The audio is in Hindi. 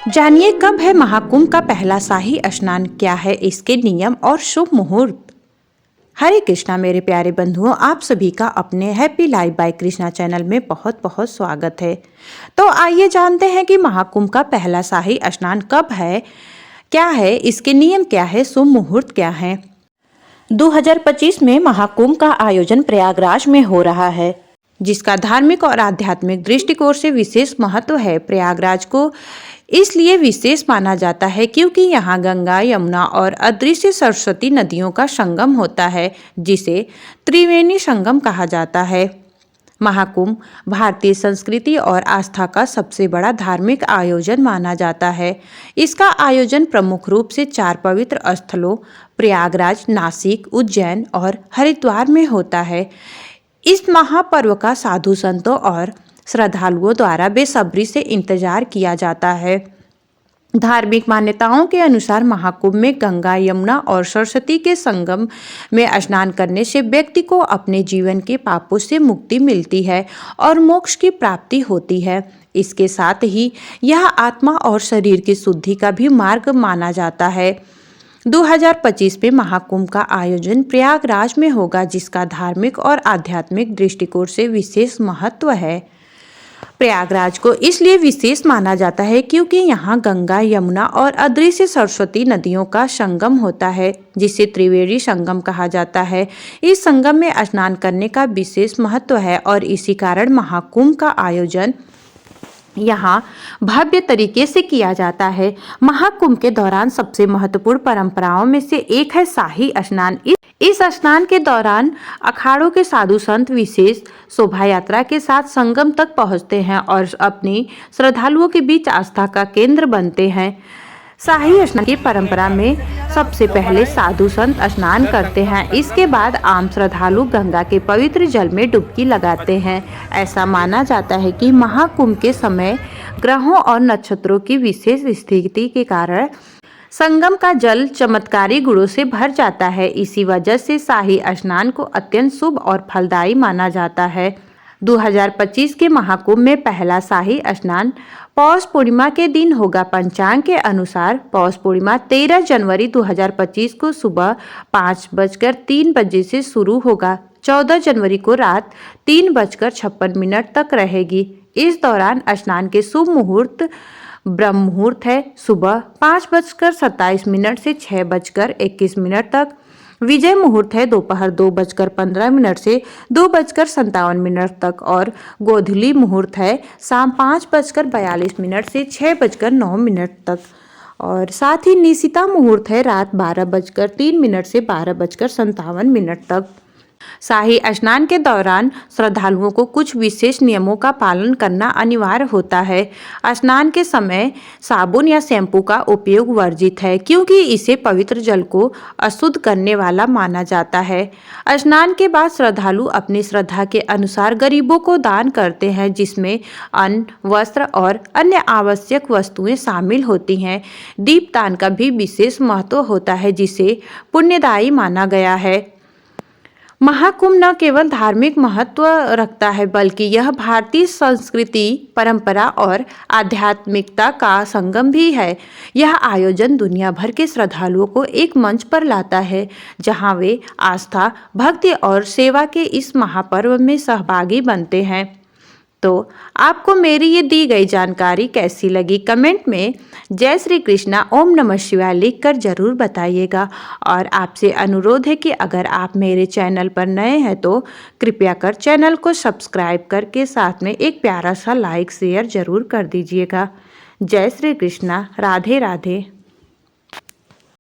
जानिए कब है महाकुंभ का पहला शाही स्नान, क्या है इसके नियम और शुभ मुहूर्त। हरे कृष्णा मेरे प्यारे बंधुओं, आप सभी का अपने happy life by Krishna channel में बहुत बहुत स्वागत है। तो आइए जानते हैं कि महाकुंभ का पहला शाही स्नान कब है, क्या है इसके नियम, क्या है शुभ मुहूर्त क्या है। 2025 में महाकुंभ का आयोजन प्रयागराज में हो रहा है, जिसका धार्मिक और आध्यात्मिक दृष्टिकोण से विशेष महत्व है। प्रयागराज को इसलिए विशेष माना जाता है क्योंकि यहाँ गंगा, यमुना और अदृश्य सरस्वती नदियों का संगम होता है, जिसे त्रिवेणी संगम कहा जाता है। महाकुंभ भारतीय संस्कृति और आस्था का सबसे बड़ा धार्मिक आयोजन माना जाता है। इसका आयोजन प्रमुख रूप से 4 पवित्र स्थलों प्रयागराज, नासिक, उज्जैन और हरिद्वार में होता है। इस महापर्व का साधु संतों और श्रद्धालुओं द्वारा बेसब्री से इंतजार किया जाता है। धार्मिक मान्यताओं के अनुसार महाकुंभ में गंगा, यमुना और सरस्वती के संगम में स्नान करने से व्यक्ति को अपने जीवन के पापों से मुक्ति मिलती है और मोक्ष की प्राप्ति होती है। इसके साथ ही यह आत्मा और शरीर की शुद्धि का भी मार्ग माना जाता है। 2025 में महाकुंभ का आयोजन प्रयागराज में होगा, जिसका धार्मिक और आध्यात्मिक दृष्टिकोण से विशेष महत्व है। प्रयागराज को इसलिए विशेष माना जाता है क्योंकि यहाँ गंगा, यमुना और अदृश्य सरस्वती नदियों का संगम होता है, जिसे त्रिवेणी संगम कहा जाता है। इस संगम में स्नान करने का विशेष महत्व है और इसी कारण महाकुंभ का आयोजन यहाँ भव्य तरीके से किया जाता है। महाकुंभ के दौरान सबसे महत्वपूर्ण परंपराओं में से एक है शाही स्नान। इस स्नान के दौरान अखाड़ों के साधु संत विशेष शोभा यात्रा के साथ संगम तक पहुँचते हैं और अपनी श्रद्धालुओं के बीच आस्था का केंद्र बनते हैं। शाही स्नान की परंपरा में सबसे पहले साधु संत स्नान करते हैं, इसके बाद आम श्रद्धालु गंगा के पवित्र जल में डुबकी लगाते हैं। ऐसा माना जाता है कि महाकुंभ के समय ग्रहों और नक्षत्रों की विशेष स्थिति के कारण संगम का जल चमत्कारी गुणों से भर जाता है। इसी वजह से शाही स्नान को अत्यंत शुभ और फलदायी माना जाता है। 2025 के महाकुंभ में पहला शाही स्नान पौष पूर्णिमा के दिन होगा। पंचांग के अनुसार पौष पूर्णिमा 13 जनवरी 2025 को सुबह 5:03 से शुरू होगा। 14 जनवरी को रात 3:56 तक रहेगी। इस दौरान स्नान के शुभ मुहूर्त ब्रह्म मुहूर्त है सुबह 5:27 से 6:21 तक। विजय मुहूर्त है दोपहर 2:15 से 2:57 तक और गोधूली मुहूर्त है शाम 5:42 से 6:09 तक। और साथ ही निशिता मुहूर्त है रात 12:03 से 12:57 तक। शाही स्नान के दौरान श्रद्धालुओं को कुछ विशेष नियमों का पालन करना अनिवार्य होता है। स्नान के समय साबुन या शैम्पू का उपयोग वर्जित है क्योंकि इसे पवित्र जल को अशुद्ध करने वाला माना जाता है। स्नान के बाद श्रद्धालु अपनी श्रद्धा के अनुसार गरीबों को दान करते हैं, जिसमें अन्न, वस्त्र और अन्य आवश्यक वस्तुएं शामिल होती हैं। दीपदान का भी विशेष महत्व होता है, जिसे पुण्यदायी माना गया है। महाकुंभ न केवल धार्मिक महत्व रखता है, बल्कि यह भारतीय संस्कृति, परंपरा और आध्यात्मिकता का संगम भी है। यह आयोजन दुनिया भर के श्रद्धालुओं को एक मंच पर लाता है, जहां वे आस्था, भक्ति और सेवा के इस महापर्व में सहभागी बनते हैं। तो आपको मेरी ये दी गई जानकारी कैसी लगी, कमेंट में जय श्री कृष्णा ओम नमः शिवाय लिखकर जरूर बताइएगा। और आपसे अनुरोध है कि अगर आप मेरे चैनल पर नए हैं तो कृपया कर चैनल को सब्सक्राइब करके साथ में एक प्यारा सा लाइक शेयर जरूर कर दीजिएगा। जय श्री कृष्णा, राधे राधे।